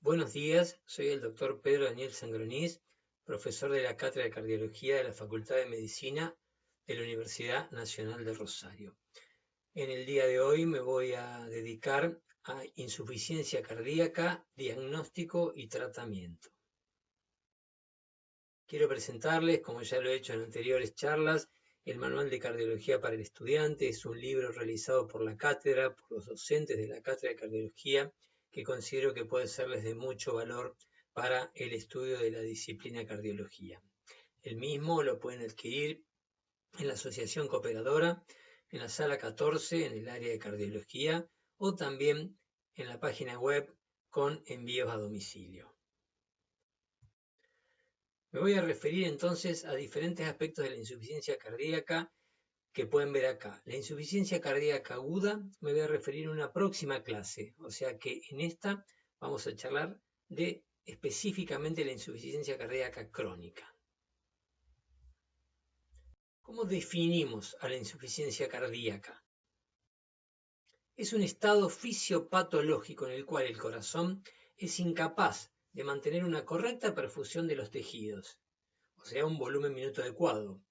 Buenos días, soy el doctor Pedro Daniel Sangroniz, profesor de la Cátedra de Cardiología de la Facultad de Medicina de la Universidad Nacional de Rosario. En el día de hoy me voy a dedicar a insuficiencia cardíaca, diagnóstico y tratamiento. Quiero presentarles, como ya lo he hecho en anteriores charlas, el Manual de Cardiología para el Estudiante. Es un libro realizado por la cátedra, por los docentes de la Cátedra de Cardiología, que considero que puede serles de mucho valor para el estudio de la disciplina cardiología. El mismo lo pueden adquirir en la Asociación Cooperadora, en la sala 14, en el área de cardiología, o también en la página web con envíos a domicilio. Me voy a referir entonces a diferentes aspectos de la insuficiencia cardíaca que pueden ver acá. La insuficiencia cardíaca aguda me voy a referir en una próxima clase, o sea que en esta vamos a charlar de específicamente la insuficiencia cardíaca crónica. ¿Cómo definimos a la insuficiencia cardíaca? Es un estado fisiopatológico en el cual el corazón es incapaz de mantener una correcta perfusión de los tejidos, o sea, un volumen minuto adecuado,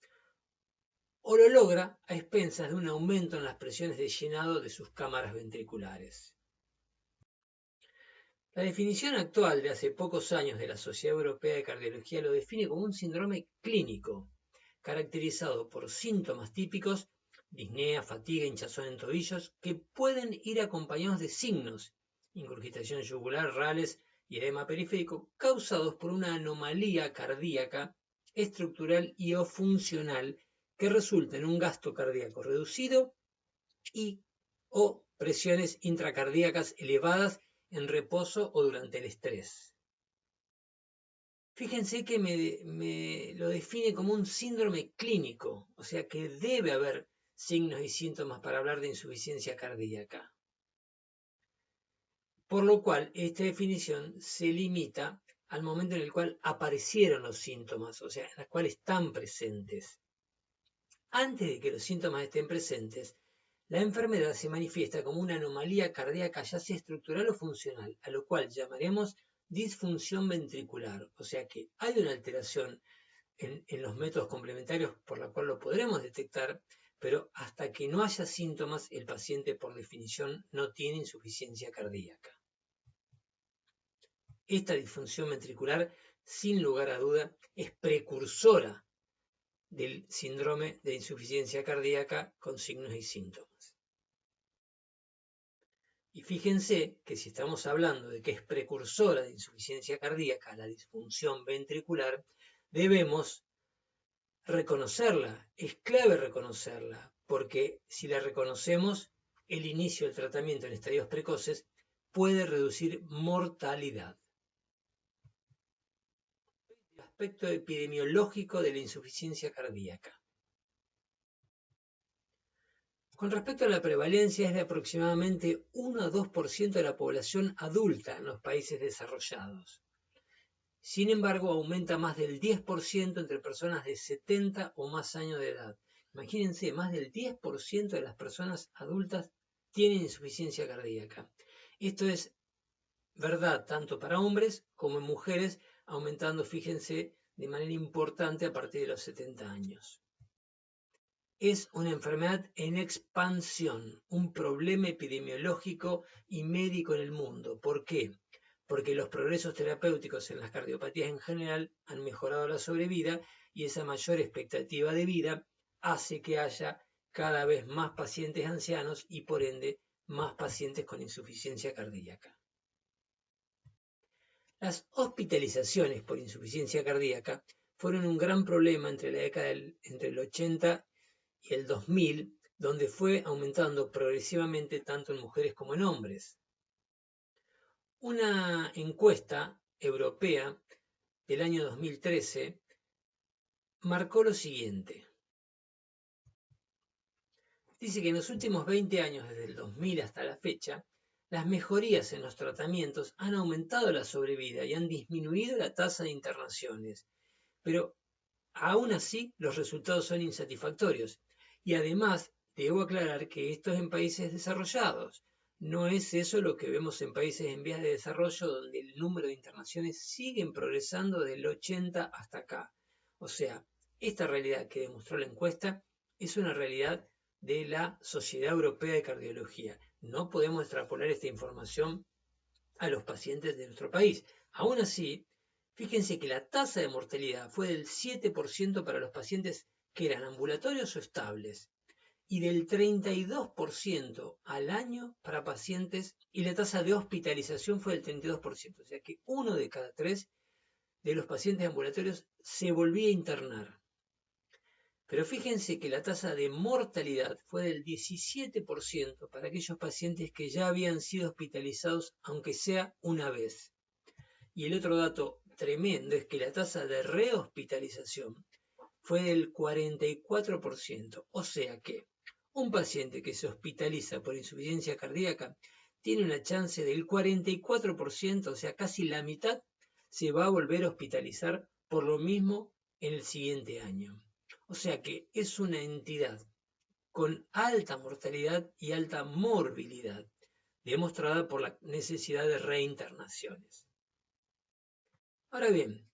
o lo logra a expensas de un aumento en las presiones de llenado de sus cámaras ventriculares. La definición actual de hace pocos años de la Sociedad Europea de Cardiología lo define como un síndrome clínico, caracterizado por síntomas típicos, disnea, fatiga, hinchazón en tobillos, que pueden ir acompañados de signos, ingurgitación yugular, rales y edema periférico, causados por una anomalía cardíaca, estructural y o funcional que resulta en un gasto cardíaco reducido y o presiones intracardíacas elevadas en reposo o durante el estrés. Fíjense que me lo define como un síndrome clínico, o sea que debe haber signos y síntomas para hablar de insuficiencia cardíaca. Por lo cual, esta definición se limita al momento en el cual aparecieron los síntomas, o sea, en los cuales están presentes. Antes de que los síntomas estén presentes, la enfermedad se manifiesta como una anomalía cardíaca, ya sea estructural o funcional, a lo cual llamaremos disfunción ventricular. O sea que hay una alteración en los métodos complementarios por la cual lo podremos detectar, pero hasta que no haya síntomas, el paciente por definición no tiene insuficiencia cardíaca. Esta disfunción ventricular, sin lugar a duda, es precursora del síndrome de insuficiencia cardíaca con signos y síntomas. Y fíjense que si estamos hablando de que es precursora de insuficiencia cardíaca, la disfunción ventricular, debemos reconocerla. Es clave reconocerla, porque si la reconocemos, el inicio del tratamiento en estadios precoces puede reducir mortalidad. El aspecto epidemiológico de la insuficiencia cardíaca. Con respecto a la prevalencia, es de aproximadamente 1 a 2% de la población adulta en los países desarrollados. Sin embargo, aumenta más del 10% entre personas de 70 o más años de edad. Imagínense, más del 10% de las personas adultas tienen insuficiencia cardíaca. Esto es verdad tanto para hombres como en mujeres, aumentando, fíjense, de manera importante a partir de los 70 años. Es una enfermedad en expansión, un problema epidemiológico y médico en el mundo. ¿Por qué? Porque los progresos terapéuticos en las cardiopatías en general han mejorado la sobrevida y esa mayor expectativa de vida hace que haya cada vez más pacientes ancianos y por ende más pacientes con insuficiencia cardíaca. Las hospitalizaciones por insuficiencia cardíaca fueron un gran problema entre la década entre el 80 y el 2000, donde fue aumentando progresivamente tanto en mujeres como en hombres. Una encuesta europea del año 2013 marcó lo siguiente. Dice que en los últimos 20 años, desde el 2000 hasta la fecha, las mejorías en los tratamientos han aumentado la sobrevida y han disminuido la tasa de internaciones. Pero aún así, los resultados son insatisfactorios. Y además, debo aclarar que esto es en países desarrollados. no es eso lo que vemos en países en vías de desarrollo, donde el número de internaciones siguen progresando del 80 hasta acá. O sea, esta realidad que demostró la encuesta es una realidad de la Sociedad Europea de Cardiología. No podemos extrapolar esta información a los pacientes de nuestro país. Aún así, fíjense que la tasa de mortalidad fue del 7% para los pacientes que eran ambulatorios o estables y del 32% al año para pacientes, y la tasa de hospitalización fue del 32%, o sea que 1 de cada 3 de los pacientes ambulatorios se volvía a internar. Pero fíjense que la tasa de mortalidad fue del 17% para aquellos pacientes que ya habían sido hospitalizados, aunque sea una vez. Y el otro dato tremendo es que la tasa de rehospitalización fue del 44%, o sea que un paciente que se hospitaliza por insuficiencia cardíaca tiene una chance del 44%, o sea, casi la mitad, se va a volver a hospitalizar por lo mismo en el siguiente año. O sea que es una entidad con alta mortalidad y alta morbilidad, demostrada por la necesidad de reinternaciones. Ahora bien,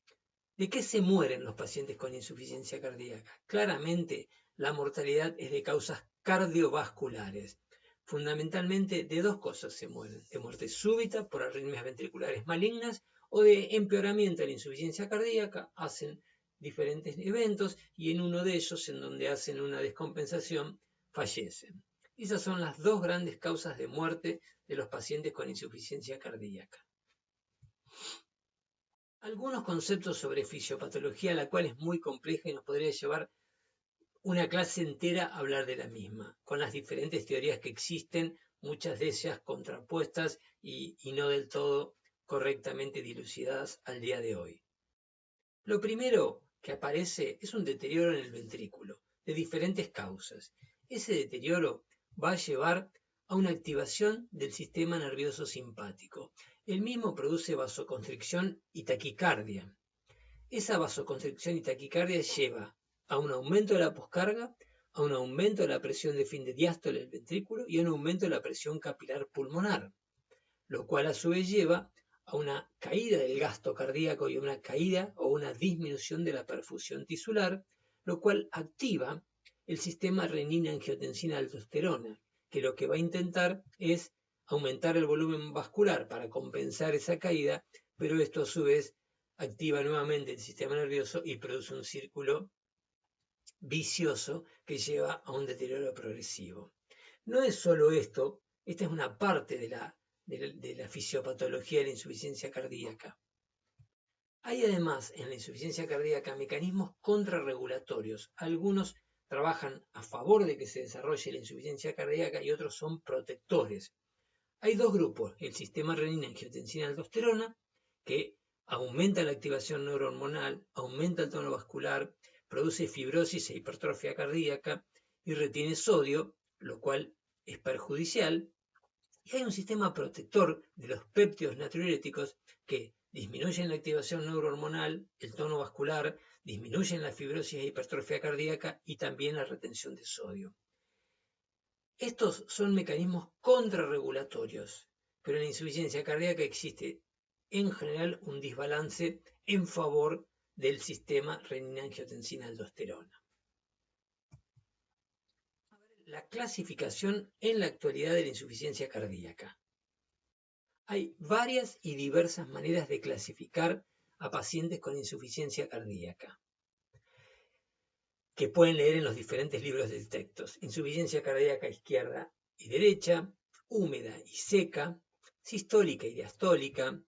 ¿de qué se mueren los pacientes con insuficiencia cardíaca? Claramente, la mortalidad es de causas cardiovasculares. Fundamentalmente de dos cosas se mueren: de muerte súbita por arritmias ventriculares malignas o de empeoramiento de la insuficiencia cardíaca. Hacen diferentes eventos y en uno de ellos, en donde hacen una descompensación, fallecen. Esas son las dos grandes causas de muerte de los pacientes con insuficiencia cardíaca. Algunos conceptos sobre fisiopatología, la cual es muy compleja y nos podría llevar una clase entera a hablar de la misma, con las diferentes teorías que existen, muchas de ellas contrapuestas y no del todo correctamente dilucidadas al día de hoy. Lo primero que aparece es un deterioro en el ventrículo, de diferentes causas. Ese deterioro va a llevar a una activación del sistema nervioso simpático. El mismo produce vasoconstricción y taquicardia. Esa vasoconstricción y taquicardia lleva a un aumento de la poscarga, a un aumento de la presión de fin de diástole del ventrículo y a un aumento de la presión capilar pulmonar, lo cual a su vez lleva a una caída del gasto cardíaco y a una caída o una disminución de la perfusión tisular, lo cual activa el sistema renina-angiotensina-aldosterona, que lo que va a intentar es aumentar el volumen vascular para compensar esa caída, pero esto a su vez activa nuevamente el sistema nervioso y produce un círculo vicioso que lleva a un deterioro progresivo. No es solo esto, esta es una parte de la fisiopatología de la insuficiencia cardíaca. Hay además en la insuficiencia cardíaca mecanismos contrarregulatorios. Algunos trabajan a favor de que se desarrolle la insuficiencia cardíaca y otros son protectores. Hay dos grupos: el sistema renina-angiotensina-aldosterona, que aumenta la activación neurohormonal, aumenta el tono vascular, produce fibrosis e hipertrofia cardíaca y retiene sodio, lo cual es perjudicial. Y hay un sistema protector de los péptidos natriuréticos que disminuyen la activación neurohormonal, el tono vascular, disminuyen la fibrosis e hipertrofia cardíaca y también la retención de sodio. Estos son mecanismos contrarregulatorios, pero en la insuficiencia cardíaca existe en general un desbalance en favor del sistema renina-angiotensina-aldosterona. La clasificación en la actualidad de la insuficiencia cardíaca. Hay varias y diversas maneras de clasificar a pacientes con insuficiencia cardíaca, que pueden leer en los diferentes libros de textos: insuficiencia cardíaca izquierda y derecha, húmeda y seca, sistólica y diastólica,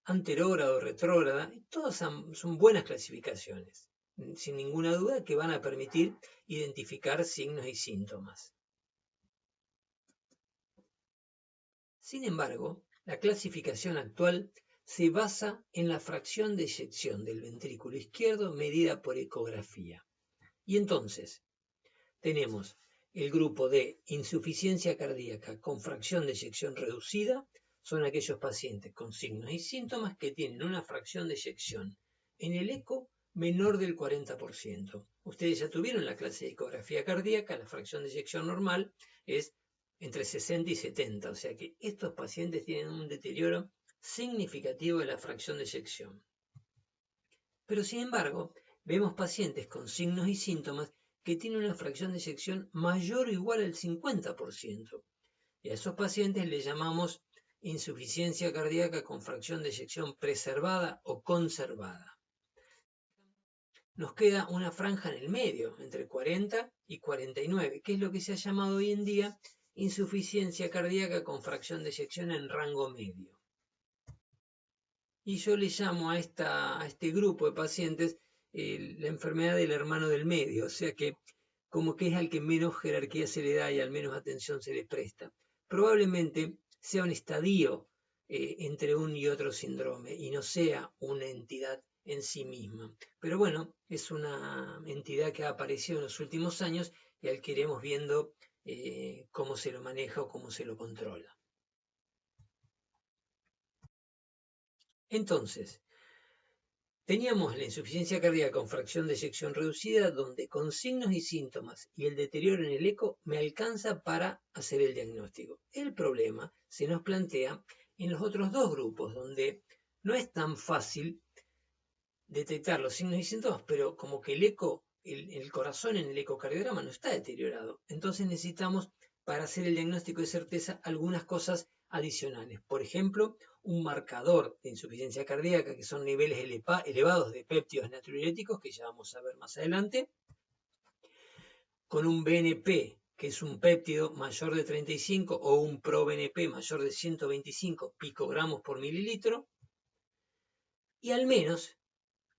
anterógrada o retrógrada. Todas son buenas clasificaciones, sin ninguna duda, que van a permitir identificar signos y síntomas. Sin embargo, la clasificación actual se basa en la fracción de eyección del ventrículo izquierdo medida por ecografía. Y entonces, tenemos el grupo de insuficiencia cardíaca con fracción de eyección reducida. Son aquellos pacientes con signos y síntomas que tienen una fracción de eyección en el eco menor del 40%. Ustedes ya tuvieron la clase de ecografía cardíaca. La fracción de eyección normal es entre 60 y 70, o sea que estos pacientes tienen un deterioro significativo de la fracción de eyección. Pero sin embargo, vemos pacientes con signos y síntomas que tienen una fracción de eyección mayor o igual al 50%. Y a esos pacientes le llamamos insuficiencia cardíaca con fracción de eyección preservada o conservada. Nos queda una franja en el medio, entre 40 y 49, que es lo que se ha llamado hoy en día insuficiencia cardíaca con fracción de eyección en rango medio. Y yo le llamo a este grupo de pacientes la enfermedad del hermano del medio, o sea que como que es al que menos jerarquía se le da y al menos atención se le presta. Probablemente sea un estadio entre un y otro síndrome y no sea una entidad en sí misma. Pero bueno, es una entidad que ha aparecido en los últimos años y al que iremos viendo cómo se lo maneja o cómo se lo controla. Entonces, teníamos la insuficiencia cardíaca con fracción de eyección reducida, donde con signos y síntomas y el deterioro en el eco me alcanza para hacer el diagnóstico. El problema se nos plantea en los otros dos grupos, donde no es tan fácil detectar los signos y síntomas, pero como que el eco, el corazón en el ecocardiograma no está deteriorado. Entonces necesitamos, para hacer el diagnóstico de certeza, algunas cosas adicionales. Por ejemplo, un marcador de insuficiencia cardíaca, que son niveles elevados de péptidos natriuréticos, que ya vamos a ver más adelante, con un BNP, que es un péptido mayor de 35, o un proBNP mayor de 125 picogramos por mililitro, y al menos,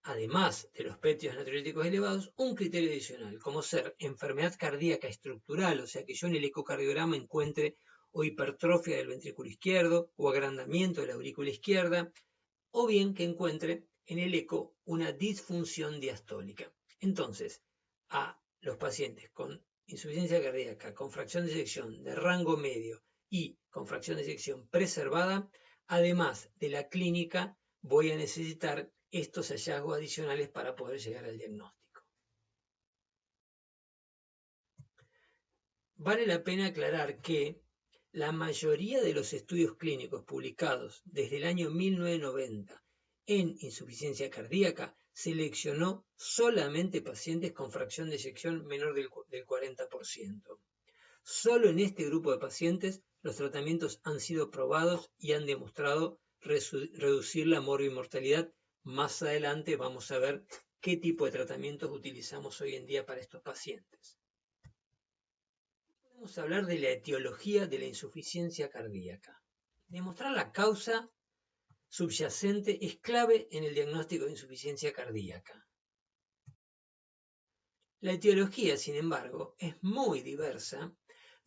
además de los péptidos natriuréticos elevados, un criterio adicional, como ser enfermedad cardíaca estructural, o sea que yo en el ecocardiograma encuentre o hipertrofia del ventrículo izquierdo, o agrandamiento de la aurícula izquierda, o bien que encuentre en el eco una disfunción diastólica. Entonces, a los pacientes con insuficiencia cardíaca, con fracción de eyección de rango medio y con fracción de eyección preservada, además de la clínica, voy a necesitar estos hallazgos adicionales para poder llegar al diagnóstico. Vale la pena aclarar que la mayoría de los estudios clínicos publicados desde el año 1990 en insuficiencia cardíaca seleccionó solamente pacientes con fracción de eyección menor del 40%. Solo en este grupo de pacientes los tratamientos han sido probados y han demostrado reducir la morbimortalidad. Más adelante vamos a ver qué tipo de tratamientos utilizamos hoy en día para estos pacientes. Podemos hablar de la etiología de la insuficiencia cardíaca. Demostrar la causa subyacente es clave en el diagnóstico de insuficiencia cardíaca. La etiología, sin embargo, es muy diversa.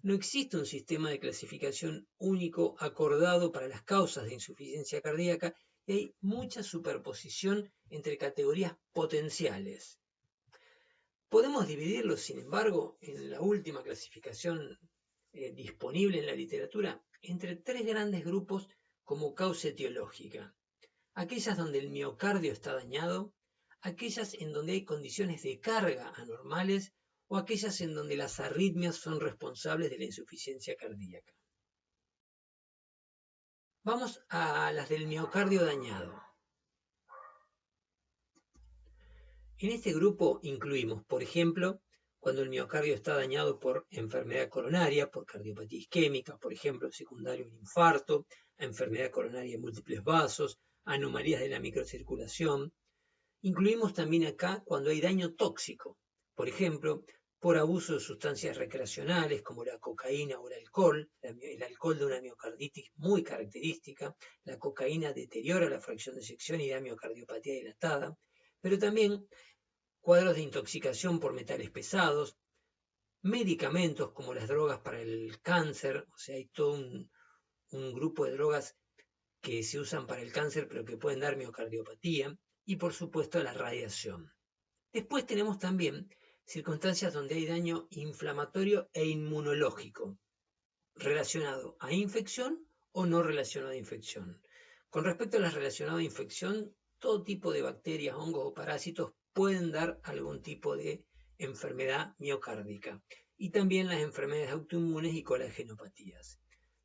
No existe un sistema de clasificación único acordado para las causas de insuficiencia cardíaca y hay mucha superposición entre categorías potenciales. Podemos dividirlo, sin embargo, en la última clasificación disponible en la literatura, entre tres grandes grupos como causa etiológica. Aquellas donde el miocardio está dañado, aquellas en donde hay condiciones de carga anormales o aquellas en donde las arritmias son responsables de la insuficiencia cardíaca. Vamos a las del miocardio dañado. En este grupo incluimos, por ejemplo, cuando el miocardio está dañado por enfermedad coronaria, por cardiopatía isquémica, por ejemplo, secundario a un infarto, a enfermedad coronaria de múltiples vasos, anomalías de la microcirculación. Incluimos también acá cuando hay daño tóxico, por ejemplo, por abuso de sustancias recreacionales como la cocaína o el alcohol de una miocarditis muy característica. La cocaína deteriora la fracción de eyección y da miocardiopatía dilatada, pero también cuadros de intoxicación por metales pesados, medicamentos como las drogas para el cáncer, o sea, hay todo un grupo de drogas que se usan para el cáncer pero que pueden dar miocardiopatía, y por supuesto la radiación. Después tenemos también circunstancias donde hay daño inflamatorio e inmunológico relacionado a infección o no relacionado a infección. Con respecto a las relacionadas a infección, todo tipo de bacterias, hongos o parásitos pueden dar algún tipo de enfermedad miocárdica. y también las enfermedades autoinmunes y colagenopatías.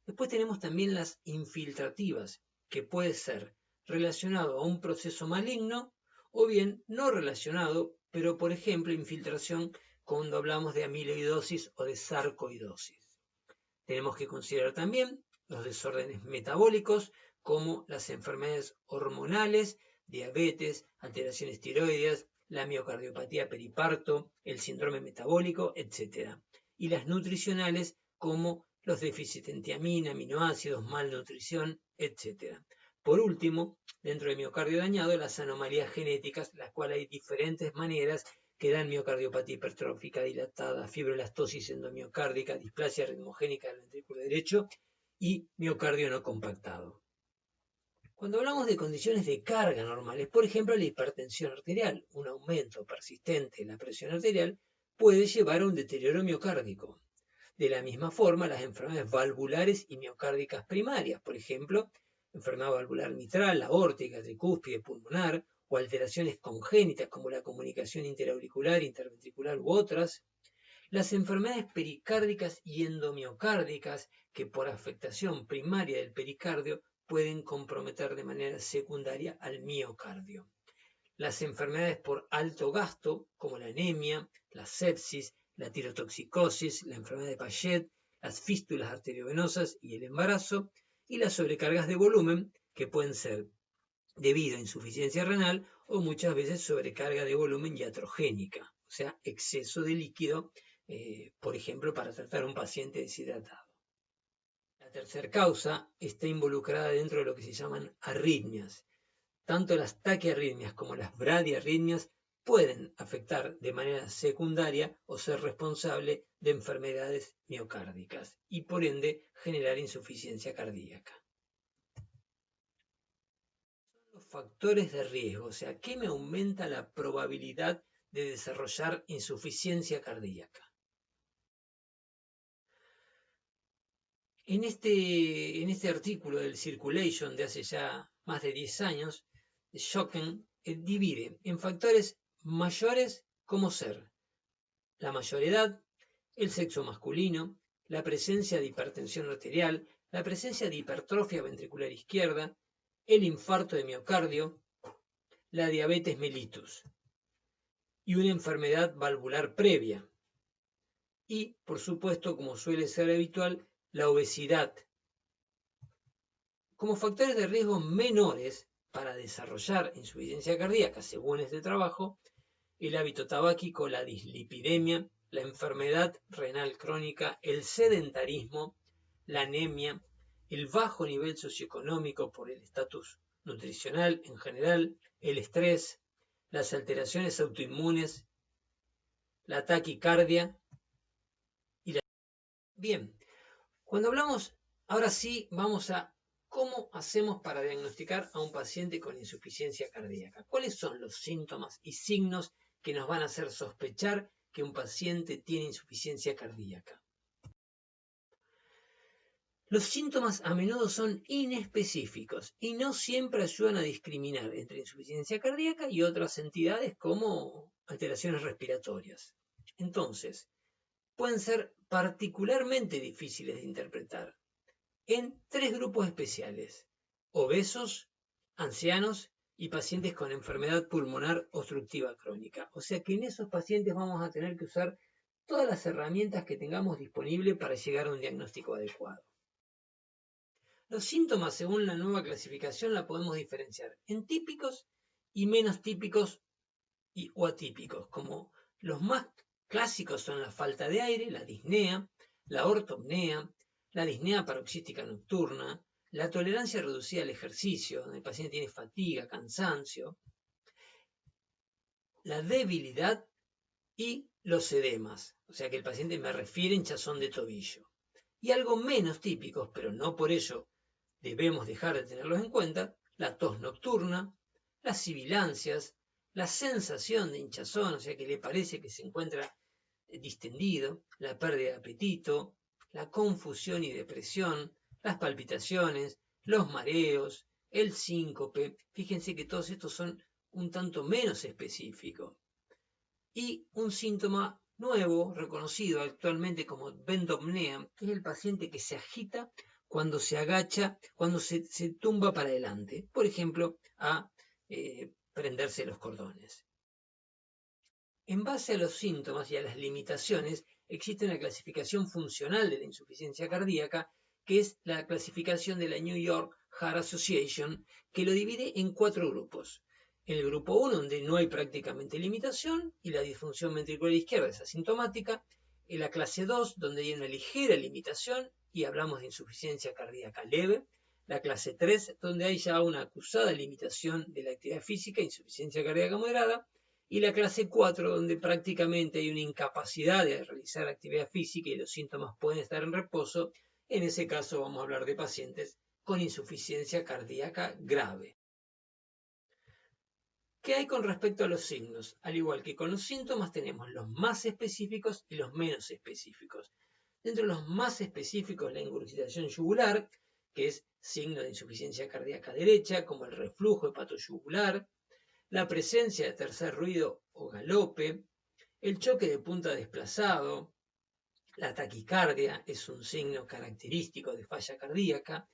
Después tenemos también las infiltrativas, que puede ser relacionado a un proceso maligno o bien no relacionado, pero por ejemplo infiltración cuando hablamos de amiloidosis o de sarcoidosis. Tenemos que considerar también los desórdenes metabólicos como las enfermedades hormonales, diabetes, alteraciones tiroideas, la miocardiopatía periparto, el síndrome metabólico, etc. Y las nutricionales como los déficits en tiamina, aminoácidos, malnutrición, etc. Por último, dentro del miocardio dañado, las anomalías genéticas, las cuales hay diferentes maneras que dan miocardiopatía hipertrófica dilatada, fibrolastosis endomiocárdica, displasia ritmogénica del ventrículo derecho y miocardio no compactado. Cuando hablamos de condiciones de carga normales, por ejemplo la hipertensión arterial, un aumento persistente en la presión arterial puede llevar a un deterioro miocárdico. De la misma forma, las enfermedades valvulares y miocárdicas primarias, por ejemplo, enfermedad valvular mitral, aórtica, tricúspide, pulmonar, o alteraciones congénitas como la comunicación interauricular, interventricular u otras, las enfermedades pericárdicas y endomiocárdicas que por afectación primaria del pericardio pueden comprometer de manera secundaria al miocardio. Las enfermedades por alto gasto, como la anemia, la sepsis, la tirotoxicosis, la enfermedad de Paget, las fístulas arteriovenosas y el embarazo, y las sobrecargas de volumen, que pueden ser debido a insuficiencia renal o muchas veces sobrecarga de volumen iatrogénica, o sea, exceso de líquido, por ejemplo, para tratar a un paciente deshidratado. La tercera causa está involucrada dentro de lo que se llaman arritmias. Tanto las taquiarritmias como las bradiarritmias pueden afectar de manera secundaria o ser responsable de enfermedades miocárdicas y por ende generar insuficiencia cardíaca. Los factores de riesgo, o sea, ¿qué me aumenta la probabilidad de desarrollar insuficiencia cardíaca? En este artículo del Circulation de hace ya más de 10 años, Schocken divide en factores mayores como ser la mayor edad, el sexo masculino, la presencia de hipertensión arterial, la presencia de hipertrofia ventricular izquierda, el infarto de miocardio, la diabetes mellitus y una enfermedad valvular previa. Y, por supuesto, como suele ser habitual, la obesidad. Como factores de riesgo menores para desarrollar insuficiencia cardíaca, según este trabajo, el hábito tabáquico, la dislipidemia, la enfermedad renal crónica, el sedentarismo, la anemia, el bajo nivel socioeconómico por el estatus nutricional en general, el estrés, las alteraciones autoinmunes, la taquicardia y la... Bien, cuando hablamos, ahora sí vamos a cómo hacemos para diagnosticar a un paciente con insuficiencia cardíaca. ¿Cuáles son los síntomas y signos que nos van a hacer sospechar que un paciente tiene insuficiencia cardíaca? Los síntomas a menudo son inespecíficos y no siempre ayudan a discriminar entre insuficiencia cardíaca y otras entidades como alteraciones respiratorias. Entonces, pueden ser particularmente difíciles de interpretar en 3 grupos especiales: obesos, ancianos y pacientes con enfermedad pulmonar obstructiva crónica. O sea que en esos pacientes vamos a tener que usar todas las herramientas que tengamos disponibles para llegar a un diagnóstico adecuado. Los síntomas, según la nueva clasificación, la podemos diferenciar en típicos y menos típicos o atípicos, como los más clásicos son la falta de aire, la disnea, la ortopnea, la disnea paroxística nocturna, la tolerancia reducida al ejercicio, donde el paciente tiene fatiga, cansancio, la debilidad y los edemas, o sea que el paciente me refiere hinchazón de tobillo. Y algo menos típicos, pero no por ello debemos dejar de tenerlos en cuenta, la tos nocturna, las sibilancias, la sensación de hinchazón, o sea que le parece que se encuentra distendido, la pérdida de apetito, la confusión y depresión, las palpitaciones, los mareos, el síncope. Fíjense que todos estos son un tanto menos específicos. Y un síntoma nuevo, reconocido actualmente como bendopnea, que es el paciente que se agita cuando se agacha, cuando se tumba para adelante, por ejemplo, a prenderse los cordones. En base a los síntomas y a las limitaciones, existe una clasificación funcional de la insuficiencia cardíaca, que es la clasificación de la New York Heart Association, que lo divide en 4 grupos. El grupo 1, donde no hay prácticamente limitación y la disfunción ventricular izquierda es asintomática. En la clase 2, donde hay una ligera limitación y hablamos de insuficiencia cardíaca leve. La clase 3, donde hay ya una acusada limitación de la actividad física, insuficiencia cardíaca moderada. Y la clase 4, donde prácticamente hay una incapacidad de realizar actividad física y los síntomas pueden estar en reposo. En ese caso vamos a hablar de pacientes con insuficiencia cardíaca grave. ¿Qué hay con respecto a los signos? Al igual que con los síntomas tenemos los más específicos y los menos específicos. Dentro de los más específicos, la ingurgitación yugular, que es signo de insuficiencia cardíaca derecha, como el reflujo hepatoyugular, la presencia de tercer ruido o galope, el choque de punta desplazado, la taquicardia es un signo característico de falla cardíaca,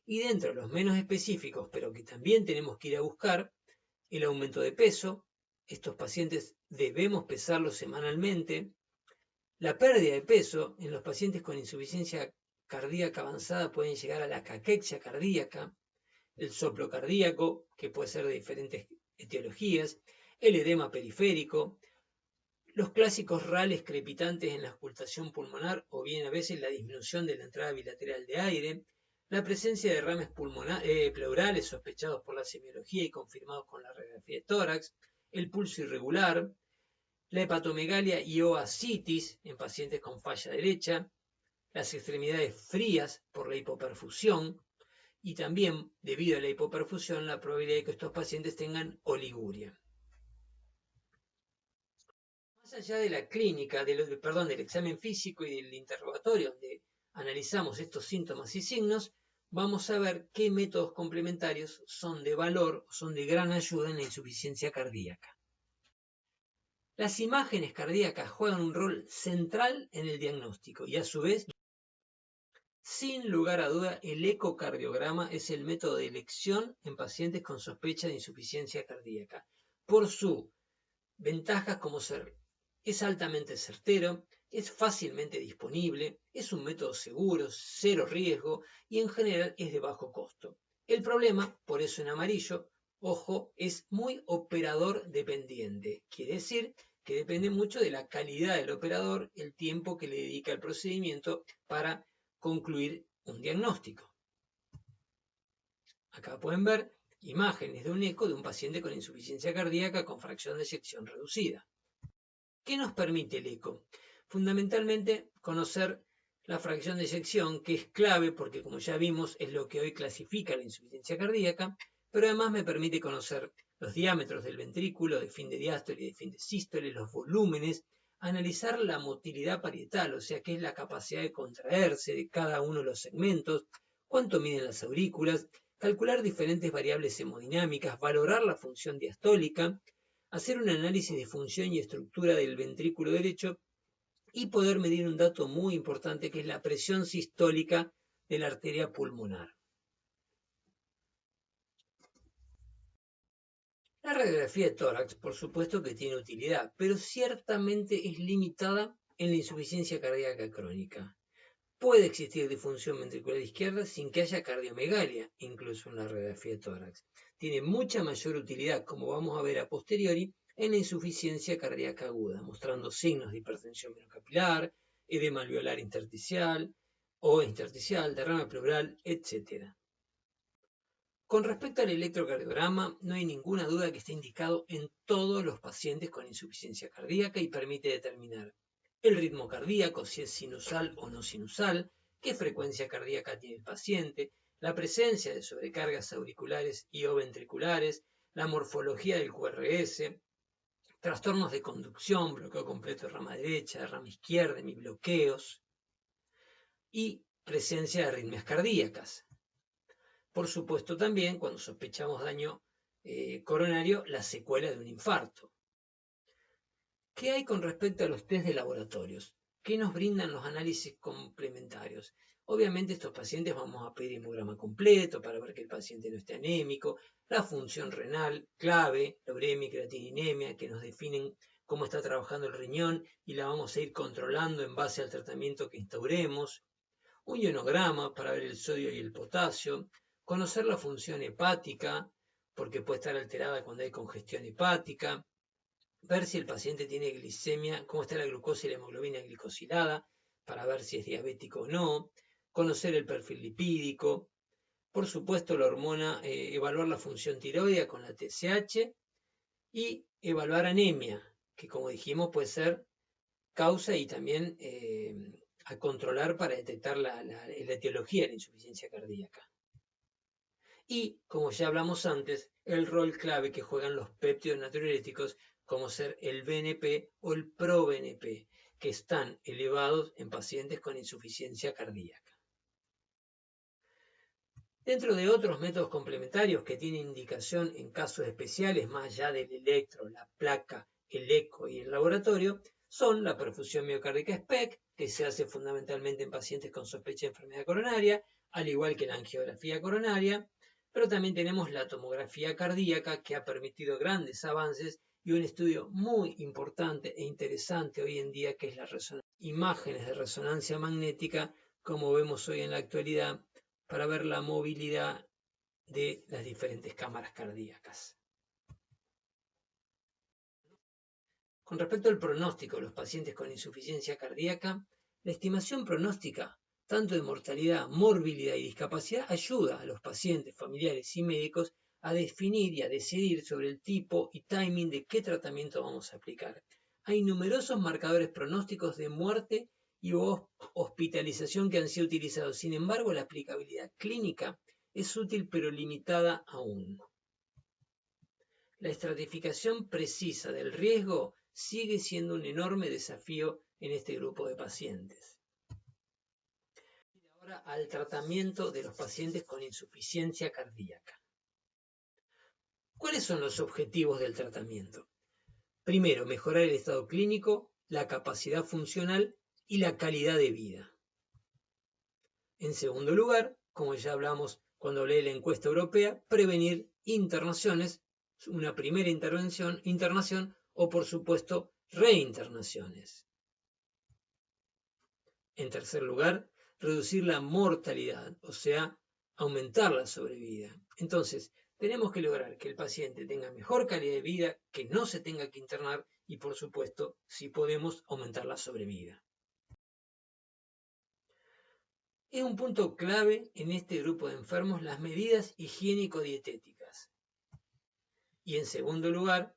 y dentro de los menos específicos, pero que también tenemos que ir a buscar, el aumento de peso. Estos pacientes debemos pesarlos semanalmente. La pérdida de peso en los pacientes con insuficiencia cardíaca avanzada pueden llegar a la caquexia cardíaca, el soplo cardíaco, que puede ser de diferentes etiologías, el edema periférico, los clásicos rales crepitantes en la auscultación pulmonar o bien a veces la disminución de la entrada bilateral de aire, la presencia de derrames pleurales sospechados por la semiología y confirmados con la radiografía de tórax, el pulso irregular, la hepatomegalia y o ascitis en pacientes con falla derecha, las extremidades frías por la hipoperfusión y también, debido a la hipoperfusión, la probabilidad de que estos pacientes tengan oliguria. Más allá de la clínica, del examen físico y del interrogatorio, donde analizamos estos síntomas y signos, vamos a ver qué métodos complementarios son de valor o son de gran ayuda en la insuficiencia cardíaca. Las imágenes cardíacas juegan un rol central en el diagnóstico y a su vez, sin lugar a duda, el ecocardiograma es el método de elección en pacientes con sospecha de insuficiencia cardíaca, por sus ventajas como es altamente certero, es fácilmente disponible, es un método seguro, cero riesgo y en general es de bajo costo. El problema, por eso en amarillo, ojo, es muy operador dependiente. Quiere decir que depende mucho de la calidad del operador, el tiempo que le dedica al procedimiento para concluir un diagnóstico. Acá pueden ver imágenes de un eco de un paciente con insuficiencia cardíaca con fracción de eyección reducida. ¿Qué nos permite el eco? Fundamentalmente conocer la fracción de eyección, que es clave porque, como ya vimos, es lo que hoy clasifica la insuficiencia cardíaca, pero además me permite conocer los diámetros del ventrículo, de fin de diástole y de fin de sístole, los volúmenes, analizar la motilidad parietal, o sea, qué es la capacidad de contraerse de cada uno de los segmentos, cuánto miden las aurículas, calcular diferentes variables hemodinámicas, valorar la función diastólica, hacer un análisis de función y estructura del ventrículo derecho y poder medir un dato muy importante que es la presión sistólica de la arteria pulmonar. La radiografía de tórax, por supuesto que tiene utilidad, pero ciertamente es limitada en la insuficiencia cardíaca crónica. Puede existir disfunción ventricular izquierda sin que haya cardiomegalia, incluso en la radiografía de tórax. Tiene mucha mayor utilidad, como vamos a ver a posteriori, en la insuficiencia cardíaca aguda, mostrando signos de hipertensión venocapilar, edema alveolar intersticial o intersticial, derrame pleural, etc. Con respecto al electrocardiograma, no hay ninguna duda que está indicado en todos los pacientes con insuficiencia cardíaca y permite determinar el ritmo cardíaco, si es sinusal o no sinusal, qué frecuencia cardíaca tiene el paciente, la presencia de sobrecargas auriculares y o ventriculares, la morfología del QRS, trastornos de conducción, bloqueo completo de rama derecha, de rama izquierda, hemibloqueos y presencia de arritmias cardíacas. Por supuesto también, cuando sospechamos daño coronario, la secuela de un infarto. ¿Qué hay con respecto a los test de laboratorios? ¿Qué nos brindan los análisis complementarios? Obviamente estos pacientes vamos a pedir hemograma completo para ver que el paciente no esté anémico, la función renal clave, la uremia y creatininemia, que nos definen cómo está trabajando el riñón y la vamos a ir controlando en base al tratamiento que instauremos, un ionograma para ver el sodio y el potasio, conocer la función hepática, porque puede estar alterada cuando hay congestión hepática, ver si el paciente tiene glicemia, cómo está la glucosa y la hemoglobina glicosilada, para ver si es diabético o no, conocer el perfil lipídico, por supuesto la hormona, evaluar la función tiroidea con la TSH y evaluar anemia, que como dijimos puede ser causa y también a controlar para detectar la etiología de la insuficiencia cardíaca. Y, como ya hablamos antes, el rol clave que juegan los péptidos natriuréticos, como ser el BNP o el proBNP, que están elevados en pacientes con insuficiencia cardíaca. Dentro de otros métodos complementarios que tienen indicación en casos especiales, más allá del electro, la placa, el eco y el laboratorio, son la perfusión miocárdica SPECT, que se hace fundamentalmente en pacientes con sospecha de enfermedad coronaria, al igual que la angiografía coronaria, pero también tenemos la tomografía cardíaca, que ha permitido grandes avances, y un estudio muy importante e interesante hoy en día, que es la imágenes de resonancia magnética, como vemos hoy en la actualidad, para ver la movilidad de las diferentes cámaras cardíacas. Con respecto al pronóstico de los pacientes con insuficiencia cardíaca, la estimación pronóstica, tanto de mortalidad, morbilidad y discapacidad, ayuda a los pacientes, familiares y médicos a definir y a decidir sobre el tipo y timing de qué tratamiento vamos a aplicar. Hay numerosos marcadores pronósticos de muerte y hospitalización que han sido utilizados. Sin embargo, la aplicabilidad clínica es útil pero limitada aún. La estratificación precisa del riesgo sigue siendo un enorme desafío en este grupo de pacientes. Ahora al tratamiento de los pacientes con insuficiencia cardíaca. ¿Cuáles son los objetivos del tratamiento? Primero, mejorar el estado clínico, la capacidad funcional y la calidad de vida. En segundo lugar, como ya hablamos cuando hablé de la encuesta europea, prevenir internaciones, una primera internación o por supuesto reinternaciones. En tercer lugar, reducir la mortalidad, o sea, aumentar la sobrevida. Entonces, tenemos que lograr que el paciente tenga mejor calidad de vida, que no se tenga que internar y por supuesto, si podemos, aumentar la sobrevida. Es un punto clave en este grupo de enfermos las medidas higiénico-dietéticas. Y en segundo lugar,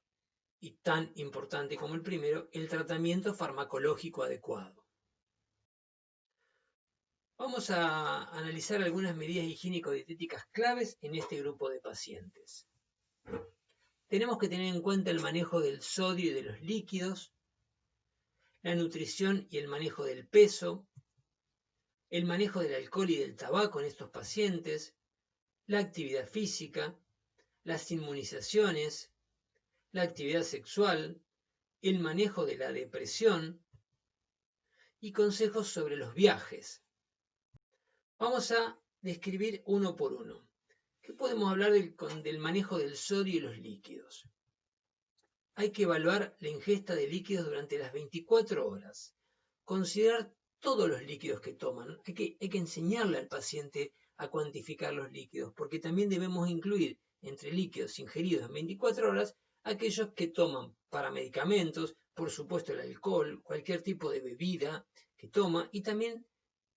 y tan importante como el primero, el tratamiento farmacológico adecuado. Vamos a analizar algunas medidas higiénico-dietéticas claves en este grupo de pacientes. Tenemos que tener en cuenta el manejo del sodio y de los líquidos, la nutrición y el manejo del peso, el manejo del alcohol y del tabaco en estos pacientes, la actividad física, las inmunizaciones, la actividad sexual, el manejo de la depresión y consejos sobre los viajes. Vamos a describir uno por uno. ¿Qué podemos hablar del manejo del sodio y los líquidos? Hay que evaluar la ingesta de líquidos durante las 24 horas. Considerar todos los líquidos que toman. Hay que enseñarle al paciente a cuantificar los líquidos, porque también debemos incluir entre líquidos ingeridos en 24 horas aquellos que toman para medicamentos, por supuesto el alcohol, cualquier tipo de bebida que toma, y también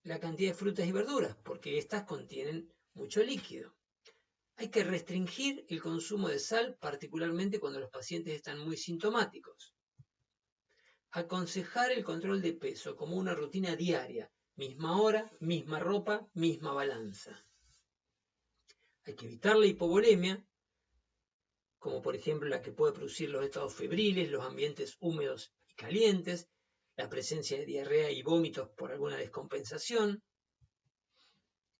la cantidad de frutas y verduras, porque estas contienen mucho líquido. Hay que restringir el consumo de sal, particularmente cuando los pacientes están muy sintomáticos. Aconsejar el control de peso como una rutina diaria, misma hora, misma ropa, misma balanza. Hay que evitar la hipovolemia, como por ejemplo la que puede producir los estados febriles, los ambientes húmedos y calientes, la presencia de diarrea y vómitos por alguna descompensación.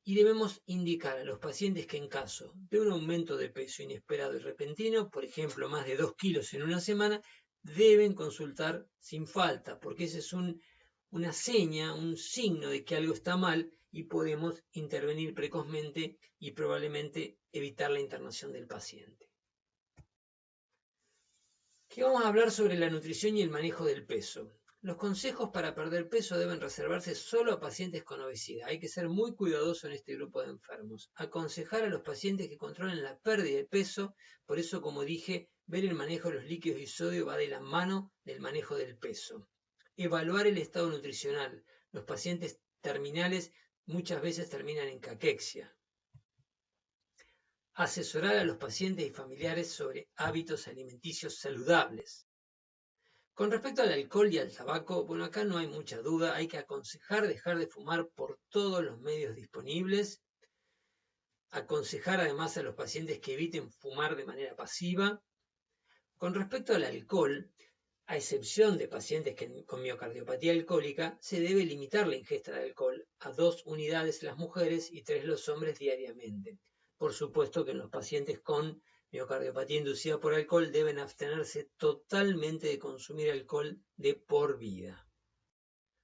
Y debemos indicar a los pacientes que en caso de un aumento de peso inesperado y repentino, por ejemplo más de 2 kilos en una semana, deben consultar sin falta, porque ese es una seña, un signo de que algo está mal y podemos intervenir precozmente y probablemente evitar la internación del paciente. Aquí vamos a hablar sobre la nutrición y el manejo del peso. Los consejos para perder peso deben reservarse solo a pacientes con obesidad. Hay que ser muy cuidadoso en este grupo de enfermos. Aconsejar a los pacientes que controlen la pérdida de peso, por eso, como dije, ver el manejo de los líquidos y sodio va de la mano del manejo del peso. Evaluar el estado nutricional. Los pacientes terminales muchas veces terminan en caquexia. Asesorar a los pacientes y familiares sobre hábitos alimenticios saludables. Con respecto al alcohol y al tabaco, bueno, acá no hay mucha duda, hay que aconsejar dejar de fumar por todos los medios disponibles, aconsejar además a los pacientes que eviten fumar de manera pasiva. Con respecto al alcohol, a excepción de pacientes con miocardiopatía alcohólica, se debe limitar la ingesta de alcohol a 2 unidades las mujeres y 3 los hombres diariamente. Por supuesto que en los pacientes con miocardiopatía inducida por alcohol deben abstenerse totalmente de consumir alcohol de por vida.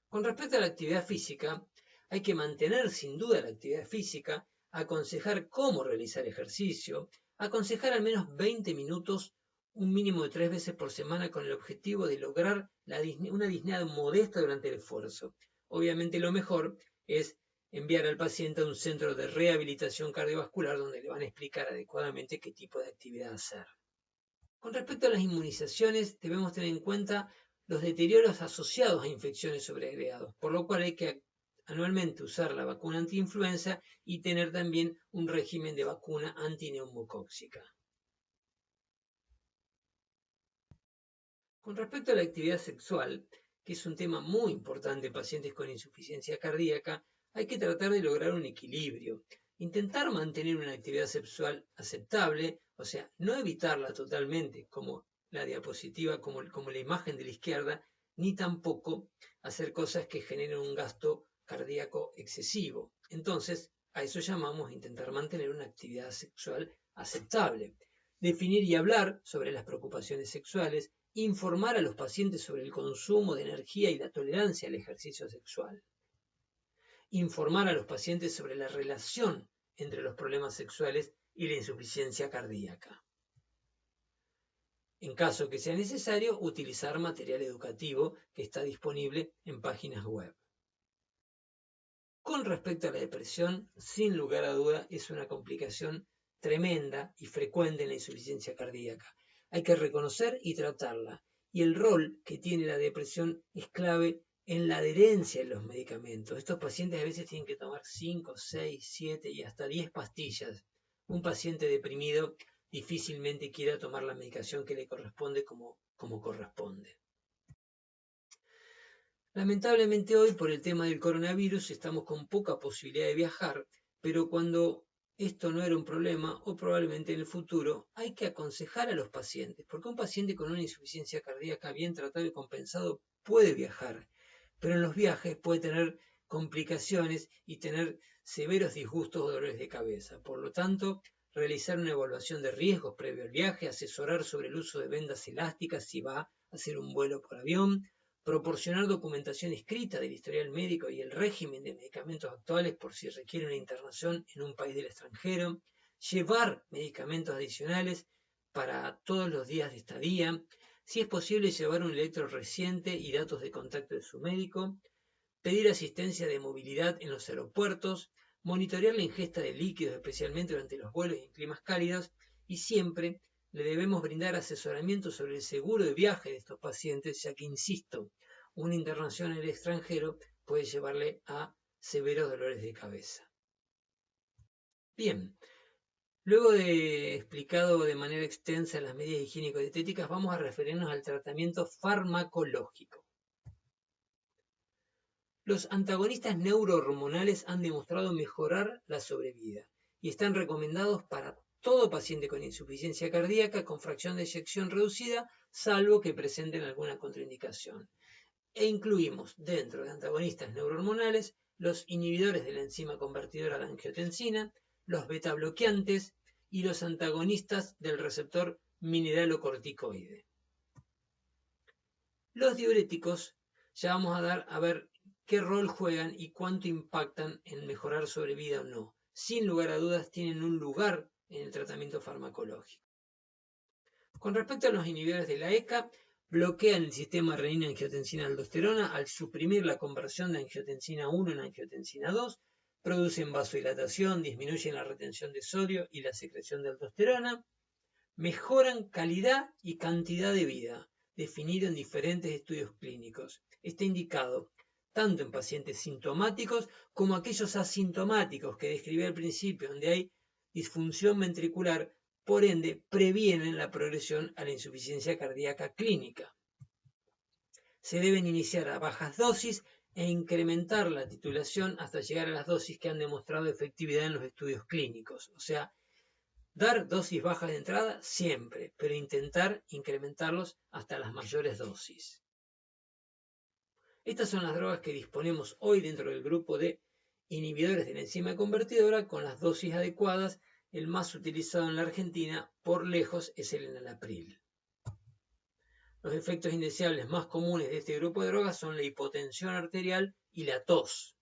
Con respecto a la actividad física, hay que mantener sin duda la actividad física, aconsejar cómo realizar ejercicio, aconsejar al menos 20 minutos, un mínimo de 3 veces por semana con el objetivo de lograr una disnea modesta durante el esfuerzo. Obviamente lo mejor es enviar al paciente a un centro de rehabilitación cardiovascular donde le van a explicar adecuadamente qué tipo de actividad hacer. Con respecto a las inmunizaciones, debemos tener en cuenta los deterioros asociados a infecciones sobre agregados, por lo cual hay que anualmente usar la vacuna antiinfluenza y tener también un régimen de vacuna antineumocóxica. Con respecto a la actividad sexual, que es un tema muy importante en pacientes con insuficiencia cardíaca, hay que tratar de lograr un equilibrio. Intentar mantener una actividad sexual aceptable, o sea, no evitarla totalmente, como la diapositiva, como la imagen de la izquierda, ni tampoco hacer cosas que generen un gasto cardíaco excesivo. Entonces, a eso llamamos intentar mantener una actividad sexual aceptable. Definir y hablar sobre las preocupaciones sexuales, informar a los pacientes sobre el consumo de energía y la tolerancia al ejercicio sexual. Informar a los pacientes sobre la relación entre los problemas sexuales y la insuficiencia cardíaca. En caso que sea necesario, utilizar material educativo que está disponible en páginas web. Con respecto a la depresión, sin lugar a duda, es una complicación tremenda y frecuente en la insuficiencia cardíaca. Hay que reconocer y tratarla. Y el rol que tiene la depresión es clave en la adherencia de los medicamentos. Estos pacientes a veces tienen que tomar 5, 6, 7 y hasta 10 pastillas. Un paciente deprimido difícilmente quiera tomar la medicación que le corresponde como corresponde. Lamentablemente hoy, por el tema del coronavirus, estamos con poca posibilidad de viajar, pero cuando esto no era un problema, o probablemente en el futuro, hay que aconsejar a los pacientes, porque un paciente con una insuficiencia cardíaca bien tratado y compensado puede viajar, pero en los viajes puede tener complicaciones y tener severos disgustos o dolores de cabeza. Por lo tanto, realizar una evaluación de riesgos previo al viaje, asesorar sobre el uso de vendas elásticas si va a hacer un vuelo por avión, proporcionar documentación escrita del historial médico y el régimen de medicamentos actuales por si requiere una internación en un país del extranjero, llevar medicamentos adicionales para todos los días de estadía, si es posible llevar un electro reciente y datos de contacto de su médico, pedir asistencia de movilidad en los aeropuertos, monitorear la ingesta de líquidos especialmente durante los vuelos y en climas cálidos y siempre le debemos brindar asesoramiento sobre el seguro de viaje de estos pacientes, ya que, insisto, una internación en el extranjero puede llevarle a severos dolores de cabeza. Bien, luego de explicado de manera extensa las medidas higiénico-dietéticas, vamos a referirnos al tratamiento farmacológico. Los antagonistas neurohormonales han demostrado mejorar la sobrevida y están recomendados para todo paciente con insuficiencia cardíaca con fracción de eyección reducida, salvo que presenten alguna contraindicación. E incluimos dentro de antagonistas neurohormonales los inhibidores de la enzima convertidora de angiotensina, los betabloqueantes y los antagonistas del receptor mineralocorticoide. Los diuréticos, ya vamos a ver qué rol juegan y cuánto impactan en mejorar sobrevida o no. Sin lugar a dudas tienen un lugar en el tratamiento farmacológico. Con respecto a los inhibidores de la ECA, bloquean el sistema renina-angiotensina-aldosterona al suprimir la conversión de angiotensina 1 en angiotensina 2, producen vasodilatación, disminuyen la retención de sodio y la secreción de aldosterona, mejoran calidad y cantidad de vida, definido en diferentes estudios clínicos. Está indicado tanto en pacientes sintomáticos como aquellos asintomáticos que describí al principio, donde hay disfunción ventricular, por ende previenen la progresión a la insuficiencia cardíaca clínica. Se deben iniciar a bajas dosis e incrementar la titulación hasta llegar a las dosis que han demostrado efectividad en los estudios clínicos. O sea, dar dosis bajas de entrada siempre, pero intentar incrementarlos hasta las mayores dosis. Estas son las drogas que disponemos hoy dentro del grupo de inhibidores de la enzima convertidora con las dosis adecuadas. El más utilizado en la Argentina, por lejos, es el enalapril. Los efectos indeseables más comunes de este grupo de drogas son la hipotensión arterial y la tos.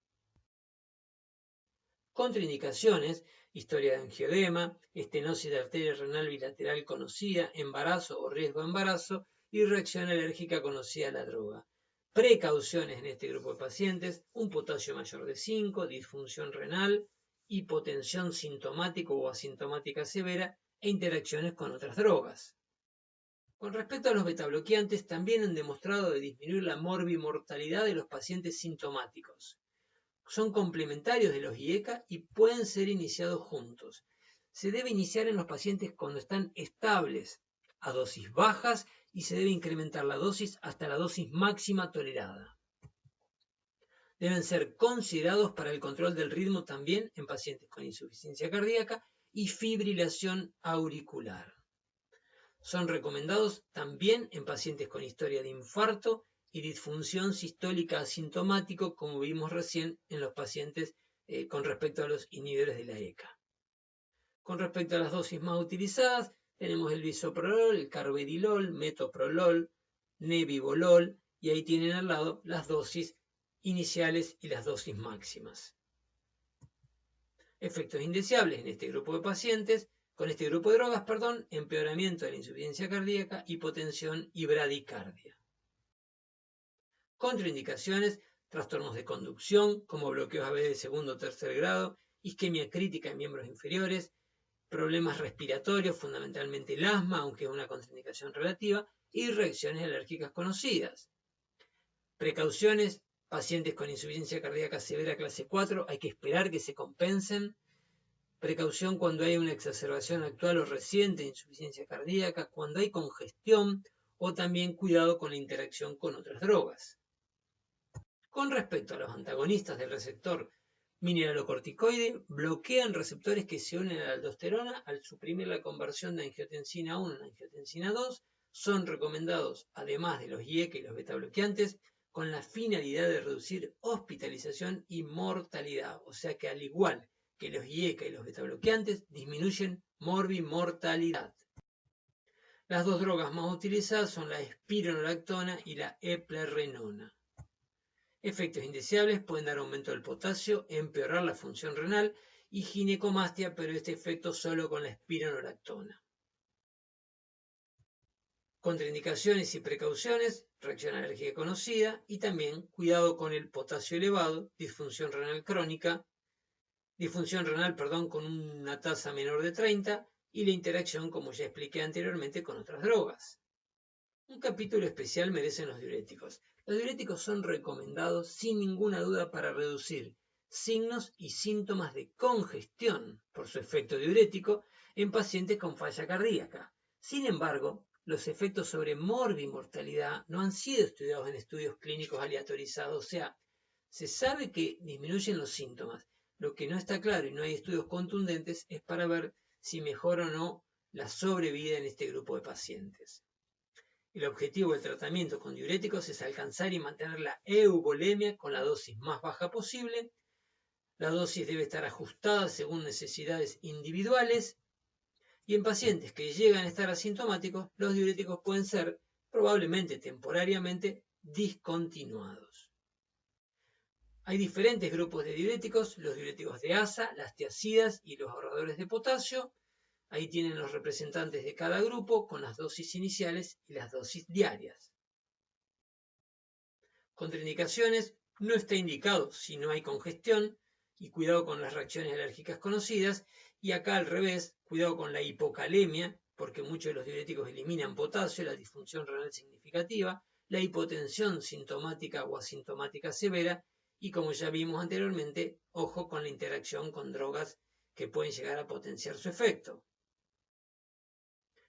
Contraindicaciones: historia de angiodema, estenosis de arteria renal bilateral conocida, embarazo o riesgo de embarazo y reacción alérgica conocida a la droga. Precauciones en este grupo de pacientes: un potasio mayor de 5, disfunción renal, hipotensión sintomática o asintomática severa e interacciones con otras drogas. Con respecto a los betabloqueantes, también han demostrado disminuir la morbimortalidad de los pacientes sintomáticos. Son complementarios de los IECA y pueden ser iniciados juntos. Se debe iniciar en los pacientes cuando están estables, a dosis bajas, y se debe incrementar la dosis hasta la dosis máxima tolerada. Deben ser considerados para el control del ritmo también en pacientes con insuficiencia cardíaca y fibrilación auricular. Son recomendados también en pacientes con historia de infarto y disfunción sistólica asintomático, como vimos recién en los pacientes con respecto a los inhibidores de la ECA. Con respecto a las dosis más utilizadas, tenemos el bisoprolol, el carvedilol, metoprolol, nebivolol, y ahí tienen al lado las dosis iniciales y las dosis máximas. Efectos indeseables en este grupo de pacientes, con este grupo de drogas, empeoramiento de la insuficiencia cardíaca, hipotensión y bradicardia. Contraindicaciones: trastornos de conducción, como bloqueos AV de segundo o tercer grado, isquemia crítica en miembros inferiores, problemas respiratorios, fundamentalmente el asma, aunque es una contraindicación relativa, y reacciones alérgicas conocidas. Precauciones: pacientes con insuficiencia cardíaca severa clase 4, hay que esperar que se compensen. Precaución cuando hay una exacerbación actual o reciente de insuficiencia cardíaca, cuando hay congestión, o también cuidado con la interacción con otras drogas. Con respecto a los antagonistas del receptor mineralocorticoide, bloquean receptores que se unen a la aldosterona al suprimir la conversión de angiotensina 1 en angiotensina 2. Son recomendados, además de los IECA y los betabloqueantes, con la finalidad de reducir hospitalización y mortalidad. O sea que al igual que los IECA y los betabloqueantes, disminuyen morbimortalidad. Las dos drogas más utilizadas son la espironolactona y la eplerenona. Efectos indeseables: pueden dar aumento del potasio, empeorar la función renal y ginecomastia, pero este efecto solo con la espironolactona. Contraindicaciones y precauciones: reacción alérgica conocida y también cuidado con el potasio elevado, disfunción renal crónica, con una tasa menor de 30 y la interacción, como ya expliqué anteriormente, con otras drogas. Un capítulo especial merecen los diuréticos. Los diuréticos son recomendados sin ninguna duda para reducir signos y síntomas de congestión por su efecto diurético en pacientes con falla cardíaca. Sin embargo, los efectos sobre morbimortalidad no han sido estudiados en estudios clínicos aleatorizados, o sea, se sabe que disminuyen los síntomas. Lo que no está claro y no hay estudios contundentes es para ver si mejora o no la sobrevida en este grupo de pacientes. El objetivo del tratamiento con diuréticos es alcanzar y mantener la euvolemia con la dosis más baja posible. La dosis debe estar ajustada según necesidades individuales. Y en pacientes que llegan a estar asintomáticos, los diuréticos pueden ser probablemente temporariamente discontinuados. Hay diferentes grupos de diuréticos, los diuréticos de asa, las tiazidas y los ahorradores de potasio. Ahí tienen los representantes de cada grupo con las dosis iniciales y las dosis diarias. Contraindicaciones: no está indicado si no hay congestión, y cuidado con las reacciones alérgicas conocidas. Y acá al revés, cuidado con la hipocalemia, porque muchos de los diuréticos eliminan potasio, la disfunción renal significativa, la hipotensión sintomática o asintomática severa, y como ya vimos anteriormente, ojo con la interacción con drogas que pueden llegar a potenciar su efecto.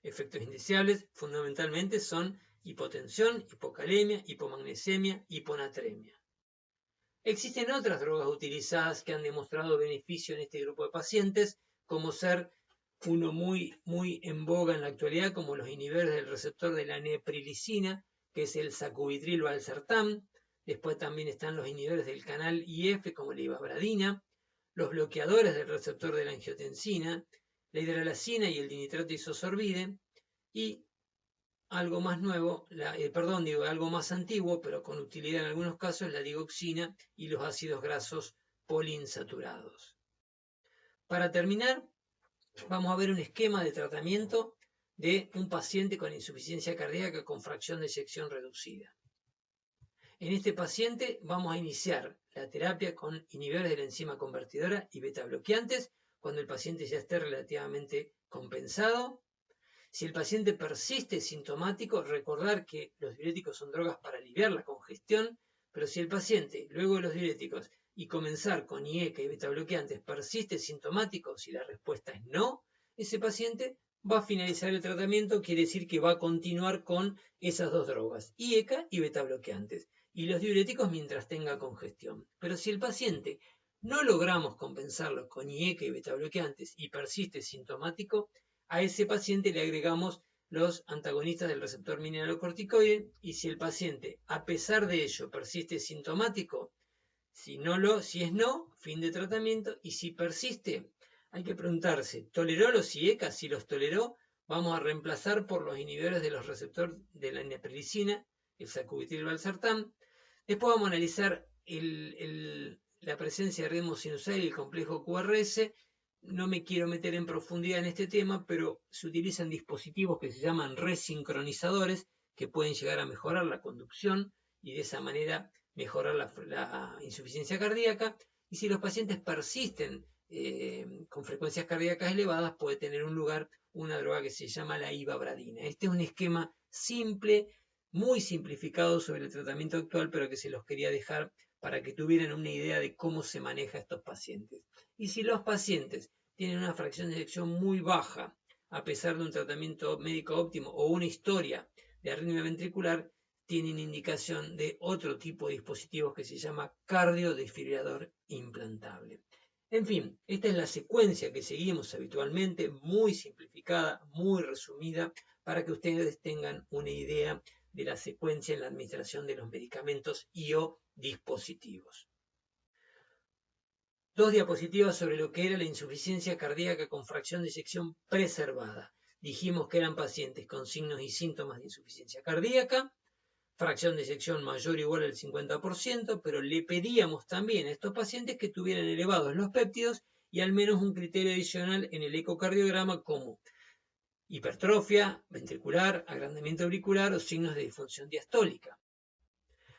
Efectos indeseables fundamentalmente son hipotensión, hipocalemia, hipomagnesemia, hiponatremia. Existen otras drogas utilizadas que han demostrado beneficio en este grupo de pacientes, como ser uno muy en boga en la actualidad, como los inhibidores del receptor de la neprilicina, que es el sacubitril valsartán. Después también están los inhibidores del canal IF, como la ivabradina, los bloqueadores del receptor de la angiotensina, la hidralazina y el dinitrato isosorbide, y algo más nuevo, algo más antiguo, pero con utilidad en algunos casos, la digoxina y los ácidos grasos poliinsaturados. Para terminar, vamos a ver un esquema de tratamiento de un paciente con insuficiencia cardíaca con fracción de eyección reducida. En este paciente vamos a iniciar la terapia con inhibidores de la enzima convertidora y beta bloqueantes cuando el paciente ya esté relativamente compensado. Si el paciente persiste sintomático, recordar que los diuréticos son drogas para aliviar la congestión, pero si el paciente, luego de los diuréticos y comenzar con IECA y beta bloqueantes, persiste sintomático, si la respuesta es no, ese paciente va a finalizar el tratamiento, quiere decir que va a continuar con esas dos drogas, IECA y beta bloqueantes, y los diuréticos mientras tenga congestión. Pero si el paciente no logramos compensarlo con IECA y beta bloqueantes y persiste sintomático, a ese paciente le agregamos los antagonistas del receptor mineralocorticoide, y si el paciente, a pesar de ello, persiste sintomático, si es no, fin de tratamiento, y si persiste, hay que preguntarse, ¿toleró los IECA? Si los toleró, vamos a reemplazar por los inhibidores de los receptores de la neprilicina, el sacubitril valsartán. Después vamos a analizar la presencia de ritmo sinusal y el complejo QRS. No me quiero meter en profundidad en este tema, pero se utilizan dispositivos que se llaman resincronizadores, que pueden llegar a mejorar la conducción y de esa manera mejorar la insuficiencia cardíaca. Y si los pacientes persisten con frecuencias cardíacas elevadas, puede tener un lugar una droga que se llama la ivabradina. Este es un esquema simple, muy simplificado sobre el tratamiento actual, pero que se los quería dejar para que tuvieran una idea de cómo se maneja a estos pacientes. Y si los pacientes tienen una fracción de eyección muy baja, a pesar de un tratamiento médico óptimo o una historia de arritmia ventricular, tienen indicación de otro tipo de dispositivos que se llama cardiodesfibrilador implantable. En fin, esta es la secuencia que seguimos habitualmente, muy simplificada, muy resumida, para que ustedes tengan una idea de la secuencia en la administración de los medicamentos y o dispositivos. Dos diapositivas sobre lo que era la insuficiencia cardíaca con fracción de eyección preservada. Dijimos que eran pacientes con signos y síntomas de insuficiencia cardíaca, fracción de eyección mayor o igual al 50%, pero le pedíamos también a estos pacientes que tuvieran elevados los péptidos y al menos un criterio adicional en el ecocardiograma como hipertrofia ventricular, agrandamiento auricular o signos de disfunción diastólica.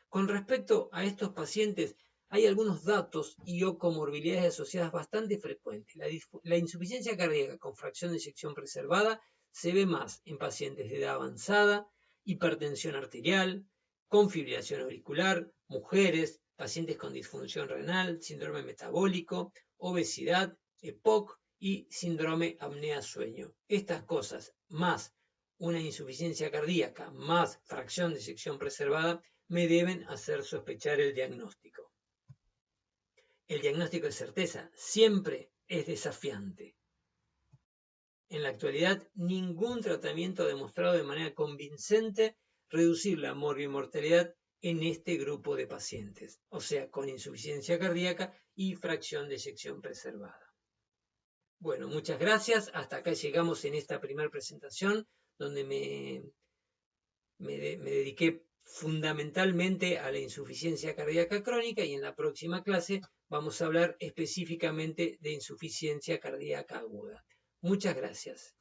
Con respecto a estos pacientes, hay algunos datos y o comorbilidades asociadas bastante frecuentes. La insuficiencia cardíaca con fracción de eyección preservada se ve más en pacientes de edad avanzada, hipertensión arterial, con fibrilación auricular, mujeres, pacientes con disfunción renal, síndrome metabólico, obesidad, EPOC y síndrome apnea-sueño. Estas cosas, más una insuficiencia cardíaca, más fracción de eyección preservada, me deben hacer sospechar el diagnóstico. El diagnóstico de certeza siempre es desafiante. En la actualidad, ningún tratamiento ha demostrado de manera convincente reducir la morbimortalidad en este grupo de pacientes, o sea, con insuficiencia cardíaca y fracción de eyección preservada. Bueno, muchas gracias. Hasta acá llegamos en esta primera presentación, donde me me dediqué fundamentalmente a la insuficiencia cardíaca crónica y en la próxima clase vamos a hablar específicamente de insuficiencia cardíaca aguda. Muchas gracias.